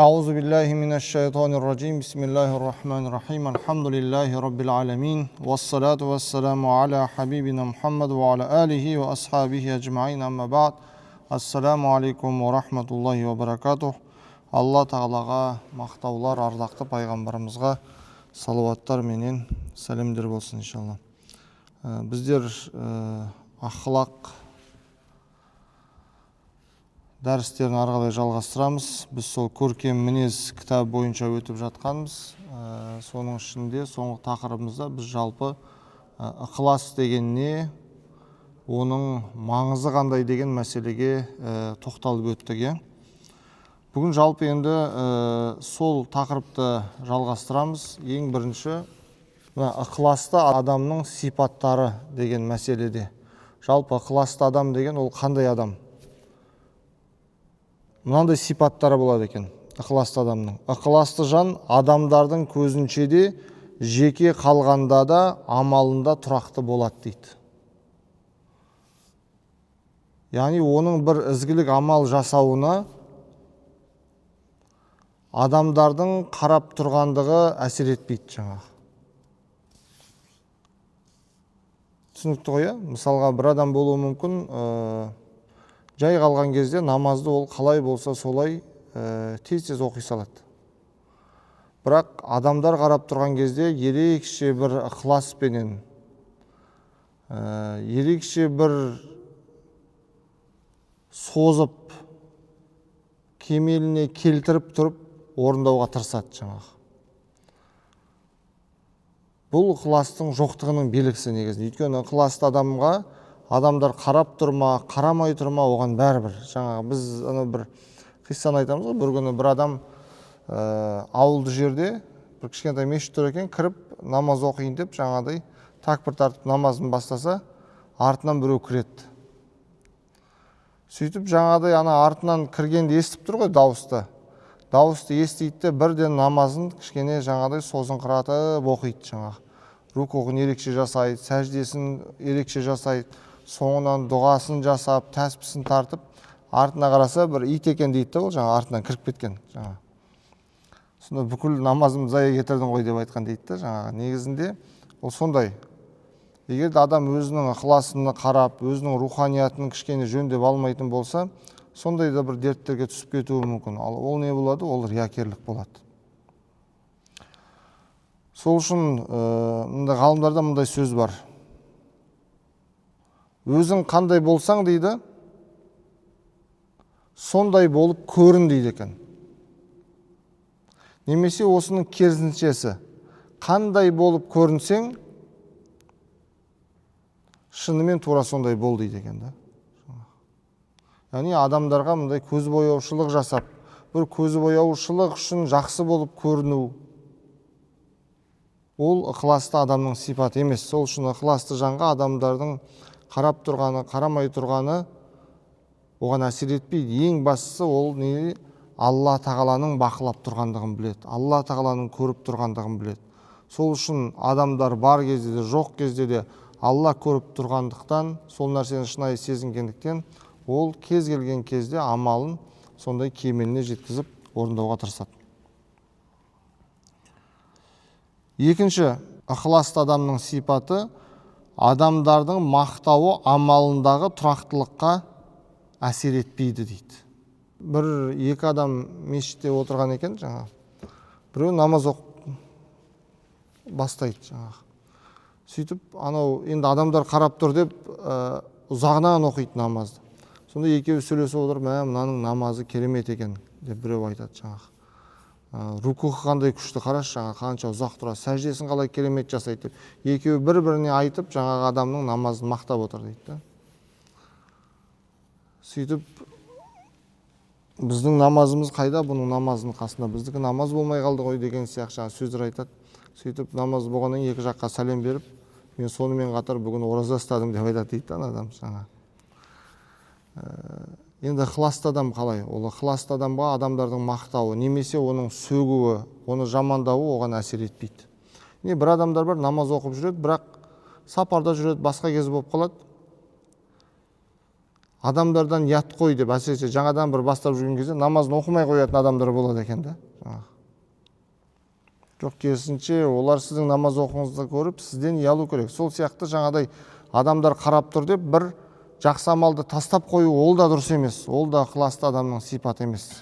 أعوذ بالله من الشيطان الرجيم بسم الله الرحمن الرحيم الحمد لله رب العالمين والصلاة والسلام على حبيبنا محمد وعلى آله وأصحابه أجمعين أما بعد السلام عليكم ورحمة الله وبركاته. Алла тағалаға мақтаулар, ардақты пайғамбарымызға салауаттар менен сәлемдер болсын иншалла. Біздер ақылақ дәрістерін ары қарай жалғастырамыз. Біз сол көркем мінез кітабы бойынша өтіп жатқанбыз. Соның ішінде соңғы тақырыбымызда біз жалпы ықылас деген не, оның маңызы қандай деген мәселеге тоқталып өттік. Бүгін жалпы енді сол тақырыпты жалғастырамыз. Ең бірінші ықыласты адамның сипаттары деген мәселеде. Жалпы ықыласты адам деген ол қандай адам? Мынандай сипаттары болады екен ықыласты адамның. Ықыласты жан адамдардың көзінше де жеке қалғанда да амалында тұрақты болады дейді. Яғни оның бір ізгілік амал жасауына адамдардың қарап тұрғандығы әсер етпейді жаңағы. Түсінікті ғой? Мысалға бір адам болуы мүмкін, жай қалған кезде намазды ол қалай болса солай тез-тез оқи салады. Бірақ адамдар қарап тұрған кезде ерекше бір ықыласпенен, ерекше бір созып, кемеліне келтіріп тұрып орындауға тырысады жаңағы. Бұл ықыластың жоқтығының белгісі негізінде. Өйткені ықыласты адамға адамдар қарап тұрма, қарамай тұрма, оған бәрібір. Жаңағы біз бір қиссаны айтамыз ғой, бір күні бір адам ауылды жерде бір кішкентай мешіт тұр екен, кіріп намаз оқиын деп жаңағыдай такбір тартып намазын бастаса, артынан біреу кіреді. Сөйтіп жаңағыдай артынан кіргенде естіп тұр ғой дауысты. Дауысты естейді де бірден намазын кішкене жаңағыдай созыңқыратып оқиды жаңағы. Рукуғын ерекше жасайды, сәждесін ерекше жасайды. Соңынан дұғасын жасап, тәспісін тартып, артына қараса бір ит екен дейді, ол жаңа артынан кіріп кеткен. Сонда бүкіл намазымды зая кетірдің ғой деп айтқан дейді. Жаңағы негізінде ол сондай. Егер адам өзінің ықыласына қарап, өзінің руханиятының кішкене жөндеп алмайтын болса, сондай да бір дерттерге түсіп кетуі мүмкін. Ал ол не болады? Ол риякерлік болады. Сол үшін ғалымдарда мындай сөз бар. Өзің қандай болсаң дейді, сондай болып көрін дейді екен. Немесе осының керісіншесі, қандай болып көрінсең, шынымен тура сондай бол дейді екен. Яғни адамдарға мындай көзбояушылық жасап, бір көзбояушылық үшін жақсы болып көріну, ол ықыласты адамның сипаты емес. Сол үшін ықыласты жанға адамдардың қарап тұрғаны, қарамай тұрғаны оған әсер етпейді. Ең бастысы ол не? Алла тағаланың бақылап тұрғандығын біледі. Алла тағаланың көріп тұрғандығын біледі. Сол үшін адамдар бар кезде де, жоқ кезде де Алла көріп тұрғандықтан, сол нәрсені шынайы сезінгендіктен, ол кез келген кезде амалын сондай кемеліне жеткізіп орындауға тырысады. Екінші, ықыласты адамның сипаты адамдардың мақтауы амалындағы тұрақтылыққа әсер етпейді дейді. Екі адам мешітте отырған екен жаңа. Біреу намаз оқып бастайды жаңағы. Сөйтіп, енді адамдар қарап тұр деп ұзағынан оқиды намазды. Сонда екеуі сөйлесіп отыр, мынаның намазы керемет екен деп біреу айтады жаңағы. Рукух қандай күшті, қарашы жаңағы қанша ұзақ тұрады, сәждесін қалай керемет жасайды деп. Екеуі бір-біріне айтып жаңағы адамның намазын мақтап отыр дейді. Сөйтіп, біздің намазымыз қайда, бұның намазының қасында, біздікі намаз болмай қалды ғой деген сияқты сөздер айтады. Сөйтіп, намаз болғаннан екі жаққа сәлем беріп, мен сонымен қатар бүгін ораза ұстадым деп айтады дейді адам жаңа. Енді ықыласты адам қалай? Ол ықыласты адамға адамдардың мақтауы, немесе оның сөгуі, оны жамандауы оған әсер етпейді. Бір адамдар бар, намаз оқып жүреді, бірақ сапарда жүреді, басқа кез болып қалады. адамдардан ұят қой деп, әсіресе жаңадан бір бастап жүрген кезде намазын оқымай қоятын адамдар болады екен да. Жоқ, керісінше олар сіздің намаз оқуыңызды көріп сізден ұялу керек. Сол сияқты жаңадай адамдар қарап тұр деп бір жақсы амалды тастап қою, ол да дұрыс емес, ол да ықыласты адамның сипаты емес.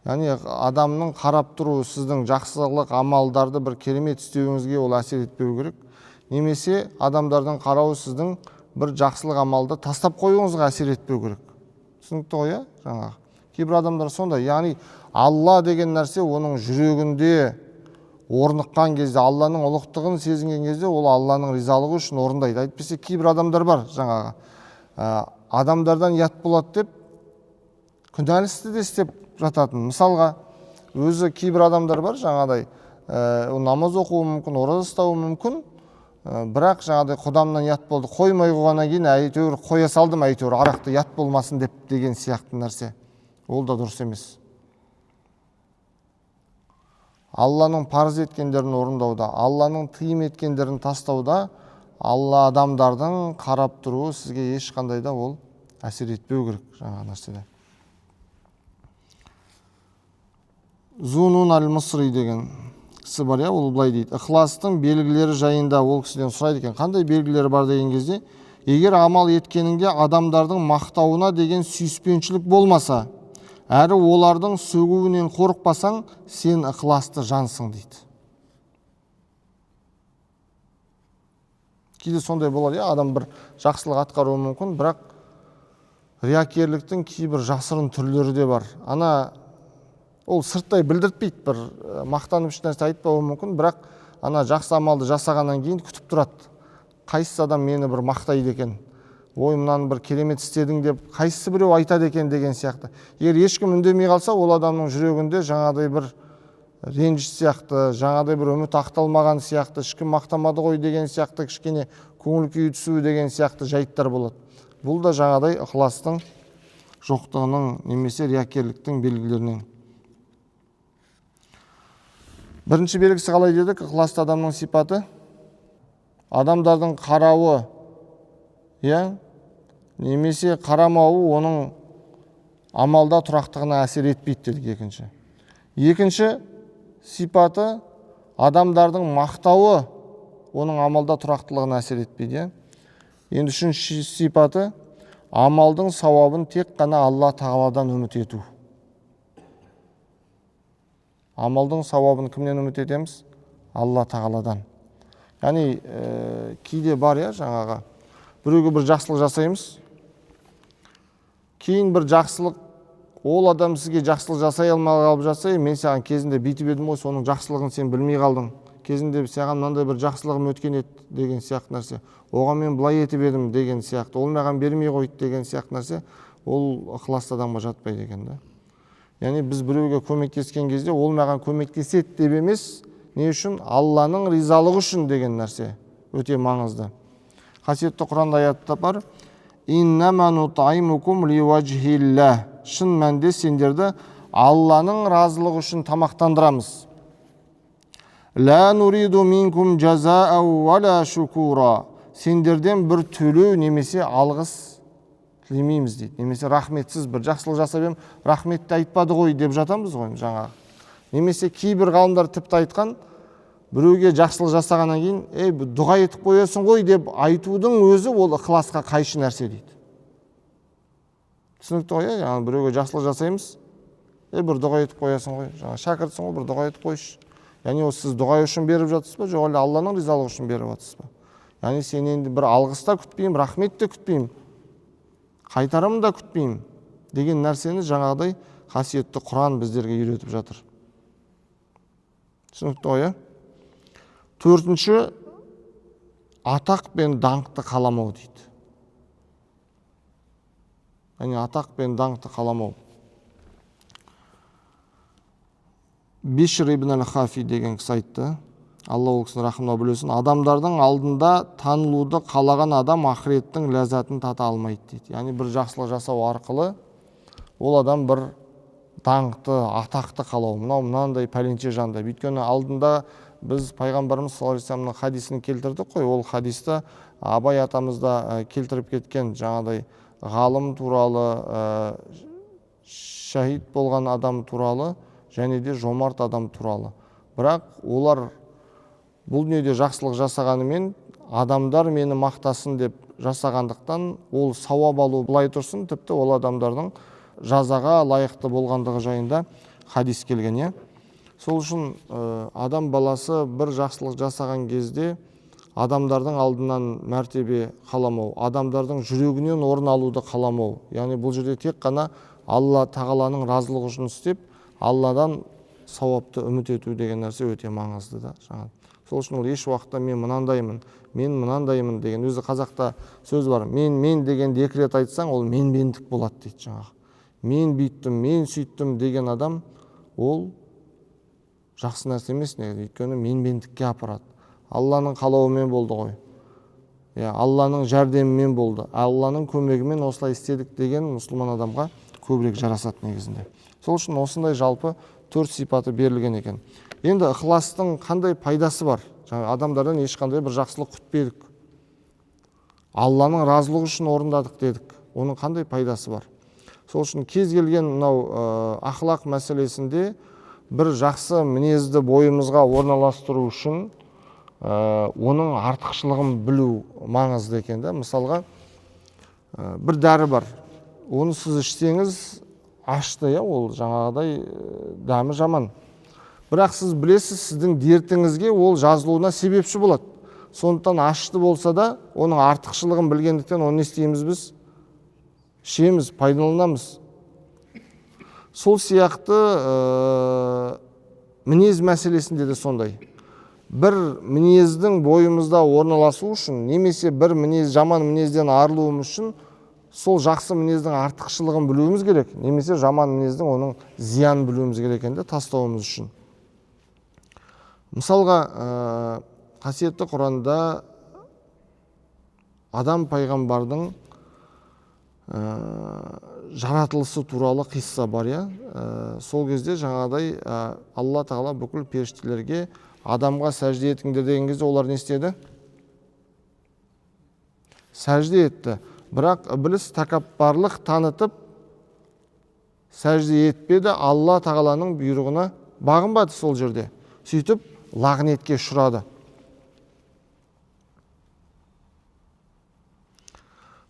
Яғни адамның қарап тұру сіздің жақсылық амалдарды бір керемет істеуіңізге ол әсер етпеу керек. Немесе адамдардың қарауы сіздің бір жақсылық амалды тастап қоюыңызға әсер етпеу керек. Түсінікті ғой, жаңағы. Кейбір адамдар сондай, яғни Алла деген нәрсе оның жүрегінде орныққан кезде, Алланың ұлықтығын сезінген кезде ол Алланың ризалығы үшін орындайды. Әйтпесе кейбір адамдар бар, жаңағы адамдардан ұят болады деп күнәлі істі де істеп жататын. Мысалға, өзі кейбір адамдар бар, жаңағыдай намаз оқуы мүмкін, ораза ұстауы мүмкін, бірақ жаңағыдай құдамнан ұят болды, қоймай қойғаннан кейін әйтеуір қоя салдым, әйтеуір арақты ұят болмасын деп деген сияқты нәрсе. Ол да дұрыс емес. Алланың парыз еткендерін орындауда, Алланың тыйым еткендерін тастауда Алла адамдардың қарап тұруы сізге ешқандай да ол әсер етпеу керек жаңа нәрседе. Зунун аль-Мысри деген кісі бар, ол былай дейді: ықыластың белгілері жайында ол кісіден сұрайды екен. Қандай белгілері бар деген кезде, егер амал еткеніңде адамдардың мақтауына деген сүйіспеншілік болмаса, әрі олардың сөгуінен қорықпасаң, сен ықыласты жансың дейді. Кейде сондай болады, адам бір жақсылық атқаруы мүмкін, бірақ риякерліктің кейбір жасырын түрлері де бар. Ол сырттай білдіртпейді, бір мақтанып еш нәрсе айтпауы мүмкін, бірақ жақсы амалды жасағаннан кейін күтіп тұрады. Қайсысы адам мені бір мақтайды екен, ой, мынаны бір керемет істедің деп қайсысы біреу айтады екен деген сияқты. Егер ешкім үндемей қалса, ол адамның жүрегінде жаңадай бір ренжіш сияқты, жаңадай бір үміт ақталмаған сияқты, ешкім мақтамады ғой деген сияқты, кішкене көңіл күйі түсуі деген сияқты жайттар болады. Бұл да жаңадай ықыластың жоқтығының немесе риякерліктің белгілерінен. Бірінші белгісі қалай дедік? Ықыласты адамның сипаты адамдардың қарауы, немесе қарамауы оның амалда тұрақтығына әсер етпейді дедік. Екінші сипаты адамдардың мақтауы оның амалда тұрақтылығына әсер етпейді. Енді үшінші сипаты амалдың сауабын тек қана Алла Тағаладан үміт ету. Амалдың сауабын кімнен үміт етеміз? Алла Тағаладан. Яғни кейде бар, жаңағы біреуге бір жақсылық жасаймыз, кейін бір жақсылық, ол адам сізге жақсылық жасай алмай қалып жатса, мен саған кезінде бүйтіп едім ғой, соның жақсылығын сен білмей қалдың, кезінде саған мынандай бір жақсылығым өткен еді деген сияқты нәрсе, оған мен былай етіп едім деген сияқты, ол маған бермей қойды деген сияқты нәрсе, ол ықыласты адамға жатпайды екен да. Яғни біз біреуге көмектескен кезде ол маған көмектеседі деп емес, не үшін? Алланың ризалығы үшін деген нәрсе өте маңызды. Қасиетті Құранда аятта бар: «Иннама нут'имукум ливажхиллах». Шын мәнде сендерді Алланың разылығы үшін тамақтандырамыз. «Ла нуриду минкум жазаау вала шукура». Сендерден бір төлеу немесе алғыс тілемейміз дейді. Немесе рахметсіз бір жақсылық жасап ем, рахметті айтпады ғой деп жатамыз ғой жаңағы. Немесе кейбір ғалымдар тіпті айтқан, біреуге жақсылық жасағаннан кейін, дұға етіп қоясың ғой деп айтудың өзі ол ықыласқа қайшы нәрсе дейді. Түсінікті ғой, яғни біреуге жақсылық жасаймыз, бір дұға етіп қоясың ғой, шәкіртсің ғой, бір дұға етіп қойшы. Яғни ол сіз дұға үшін беріп жатсыз ба, жоқ әлде Алланың ризалығы үшін беріп жатсыз ба? Яғни сен енді бір алғыс та күтпеймін, рахмет те күтпеймін, қайтарым да күтпеймін деген нәрсені жаңағыдай қасиетті Құран біздерге үйретіп жатыр. Түсінікті ғой, Төртінші, атақ пен даңқты қаламау дейді. Яғни атақ пен даңқты қаламау. Бишр ибн аль-Хафи деген кісі айтты, Алла ол кісіні рахымына бөлесін, адамдардың алдында танылуды қалаған адам ақыреттің ләззатын тата алмайды дейді. Яғни бір жақсылық жасау арқылы ол адам бір даңқты, атақты қалау, мынандай пәленше жандай. Өйткені алдында біз пайғамбарымыз саллаллаху алейхи вассаламның хадисін келтірдік қой, ол хадисті Абай атамыз да келтіріп кеткен, жаңағыдай ғалым туралы, шахид болған адам туралы және де жомарт адам туралы. Бірақ олар бұл дүниеде жақсылық жасағанымен адамдар мені мақтасын деп жасағандықтан ол сауап алу былай тұрсын, тіпті ол адамдардың жазаға лайықты болғандығы жайында хадис келген. Сол үшін адам баласы бір жақсылық жасаған кезде адамдардың алдынан мәртебе қаламау, адамдардың жүрегінен орын алуды қаламау. Яғни бұл жерде тек қана Алла тағаланың разылығы үшін істеп, Алладан сауапты үміт ету деген нәрсе өте маңызды да. Сол үшін ол еш уақытта мен мынандаймын деген, өзі қазақта сөз бар, мен дегенде екі рет айтсаң, ол менмендік болады дейді жаңағы. Мен бүйттім, мен сүйттім деген адам, ол жақсы нәрсе емес, өйткені менмендікке апарады. Алланың қалауымен болды ғой. Алланың жәрдемімен болды. Алланың көмегімен осылай істедік деген мұсылман адамға көбірек жарасады негізінде. Сол үшін осындай жалпы 4 сипаты берілген екен. Енді ықыластың қандай пайдасы бар? Адамдардан ешқандай бір жақсылық күтпедік. Алланың разылығы үшін орындадық дедік. Оның қандай пайдасы бар? Сол үшін кез келген мынау ақылақ мәселесінде бір жақсы мінезді бойымызға орналастыру үшін оның артықшылығын білу маңызды екен. Мысалға, бір дәрі бар. Оны сіз ішсеңіз ашты, ол жаңағыдай дәмі жаман. Бірақ сіз білесіз, сіздің дертіңізге ол жазылуына себепші болады. Сондықтан ашты болса да, оның артықшылығын білгендіктен оны не істейміз біз? Ішеміз, пайдаланамыз. Сол сияқты мінез мәселесінде де сондай. Бір мінездің бойымызда орналасу үшін, немесе бір жаман мінезден арылуымыз үшін, сол жақсы мінездің артықшылығын білуіміз керек, немесе жаман мінездің оның зиян білуіміз керек екенде тастауымыз үшін. Мысалға, қасиетті Құранда адам пайғамбардың жаратылысы туралы қисса бар. Сол кезде жаңағыдай Алла тағала бүкіл періштелерге адамға сәжде етіңдер деген кезде олар не істеді? Сәжде етті. Бірақ ібіліс тәкаппарлық танытып сәжде етпеді, Алла тағаланың бұйрығына бағынбады сол жерде. Сөйтіп лағнетке ұшырады.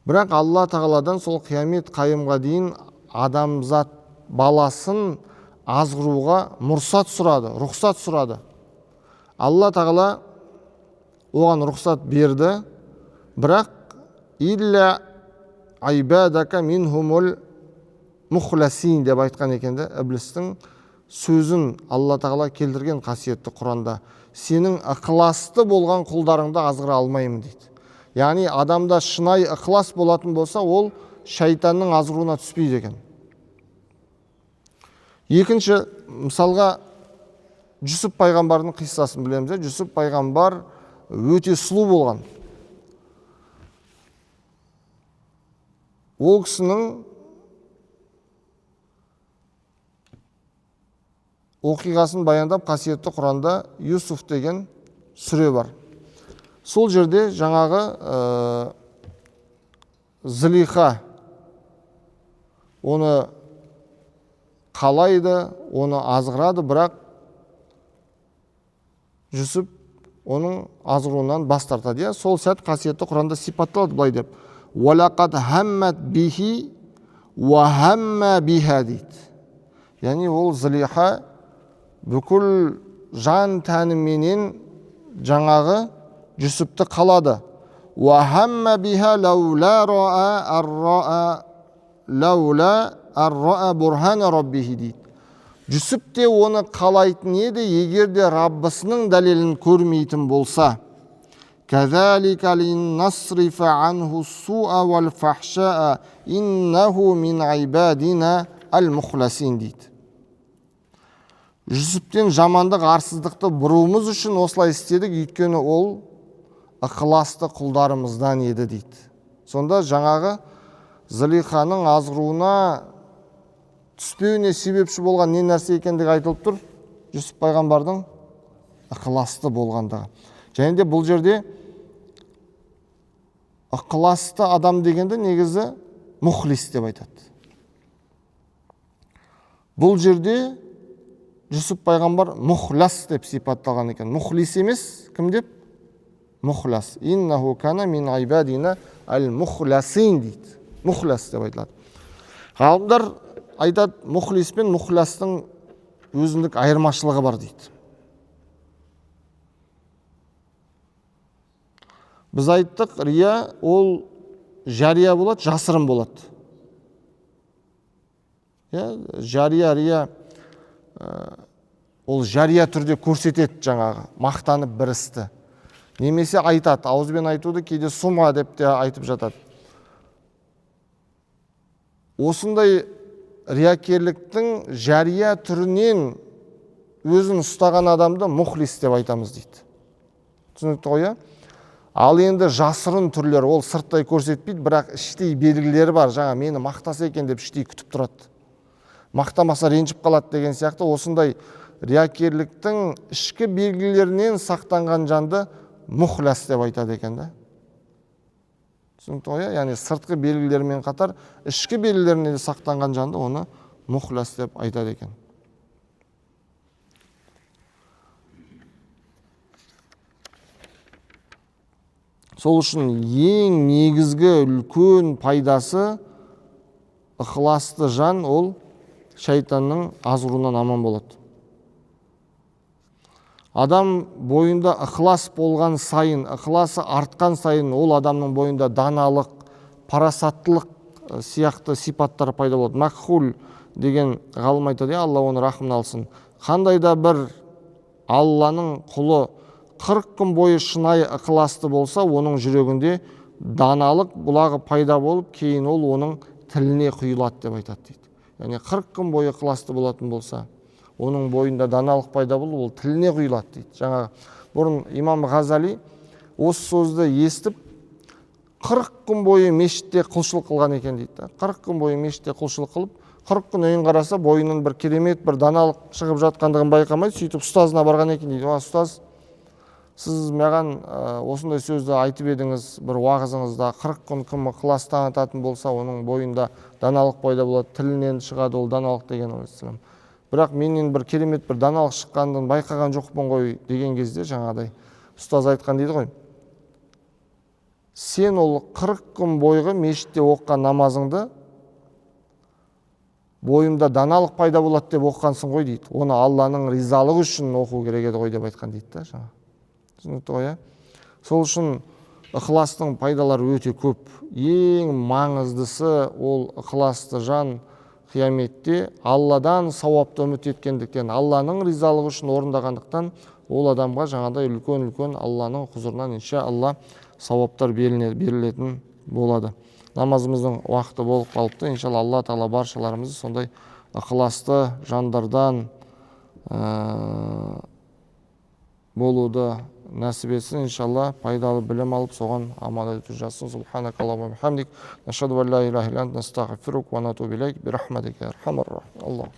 Бірақ Алла тағаладан сол қиямет қайымға дейін адамзат баласын азғыруға рұқсат сұрады. Алла тағала оған рұқсат берді, бірақ илля айбадака минхумул мухласин деп айтқан екенде, іблістің сөзін Алла тағала келтірген қасиетті Құранда. Сенің ықыласты болған құлдарыңды азғыра алмаймын дейді. Яғни адамда шынайы ықылас болатын болса, ол шайтанның азғыруына түспейді екен. Екінші, мысалға, Жүсіп пайғамбардың қиссасын білеміз. Жүсіп пайғамбар өте сұлу болған. Ол кісінің оқиғасын баяндап қасиетті Құранда Юсуф деген сүре бар. Сол жерде жаңағы Зылиха оны қалайды, оны азғырады, бірақ Жүсіп оның азғыруынан бас тартады. Сол сәт қасиетті Құранда сипатталады былай деп: «Уалақад хаммат бихи уа хамма биха» дейді. Яғни ол Зылиха бүкіл жан тәніменен жаңағы Жүсіпті қалады. «Уа хамма биха лаула арра'a бурхана раббихи» дейді. Жүсіп те оны қалайтын еді, егер де Раббысының дәлелін көрмейтін болса. «Кәзәлика линнасрифа анху су'a вал фахша'a иннаху мин айбадина ал-мухласин» дейді. Жүсіптен жамандық, арсыздықты бұруымыз үшін осылай істедік, өйткені ол ықыласты құлдарымыздан еді дейді. Сонда жаңағы Зылиханың азғыруына түспеуіне себепші болған не нәрсе екендігі айтылып тұр? Жүсіп пайғамбардың ықыласты болғандығы. Және де бұл жерде ықыласты адам дегенде негізі мұхлис деп айтады. Бұл жерде Жүсіп пайғамбар мұхлас деп сипатталған екен. Мұхлис емес, кім деп? Мұхлас. Иннаху кана мин айбадина ал-мұхласин дейді. Мұхлас деп айтылады. Ғалымдар айтады, мұхлис пен мұхластың өзіндік айырмашылығы бар дейді. Біз айттық, рия ол жария болады, жасырын болады. Жария, рия ол жария түрде көрсетеді, жаңағы мақтанып бір істі. Немесе айтады, ауызбен айтуды кейде сума деп те айтып жатады. Осындай риякерліктің жария түрінен өзін ұстаған адамды мұхлис деп айтамыз дейді. Түсінікті ғой? Ал енді жасырын түрлер, ол сырттай көрсетпейді, бірақ іштей белгілері бар. Жаңа мені мақтаса екен деп іштей күтіп тұрады. Мақтамаса ренжіп қалады деген сияқты осындай риякерліктің ішкі белгілерінен сақтанған жанды мұхлас деп айтады екен да. Түсінікті ғой? Яғни сыртқы белгілерімен қатар ішкі белгілерінен сақтанған жанды оны мұхлас деп айтады екен. Сол үшін ең негізгі үлкен пайдасы ықыласты жан ол шайтанның азғыруынан аман болады. Адам бойында ықылас болған сайын, ықыласы артқан сайын ол адамның бойында даналық, парасаттылық сияқты сипаттар пайда болады. Макхул деген ғалым айтады, Алла оны рахымына алсын. Қандай да бір Алланың құлы 40 күн бойы шынайы ықыласты болса, оның жүрегінде даналық бұлағы пайда болып, кейін ол оның тіліне құйылады деп айтады дейді. Яғни 40 күн бойы ықыласты болатын болса, оның бойында даналық пайда болып, ол тіліне құйылады дейді. Жаңа бұрын имам Ғазали осы сөзді естіп 40 күн бойы мешітте құлшылық қылған екен дейді. 40 күн бойы мешітте құлшылық қылып, 40 күн үйін қараса, бойынан бір керемет бір даналық шығып жатқандығын байқамайды, сөйтіп ұстазына барған екен дейді. Ұстаз, сіз маған осындай сөзді айтып едіңіз, бір уағызыңызда 40 күн кім ықылас танытатын болса, оның бойында даналық пайда болады, тілінен шығады ол даналық деген ісілім. Бірақ менен бір керемет бір даналық шыққандығын байқаған жоқпын ғой деген кезде жаңағыдай ұстаз айтқан дейді ғой. Сен ол 40 күн бойғы мешітте оқыған намазыңды бойымда даналық пайда болады деп оқығансың ғой дейді. Оны Алланың ризалығы үшін оқу керек еді ғой деп айтқан дейді да жаңа. Түсінікті ғой? Сол үшін ықыластың пайдалары өте көп. Ең маңыздысы ол ықыласты жан қияметте Алладан сауапты үміт еткендіктен, Алланың ризалығы үшін орындағандықтан, ол адамға жаңағыдай үлкен Алланың құзырынан иншалла сауаптар берілетін болады. Намазымыздың уақыты болып қалыпты. Иншалла Алла Тағала баршаларымызды сондай ықыласты жандардан болуды нәсіп етсін. Иншалла пайдалы білім алып, соған амал ету жассын. Субханакаллахумма ва бихамдик, нашһаду ан ла илаха илля анта, настағфирук ва натубу илейк, бирахматика я архамар рахим.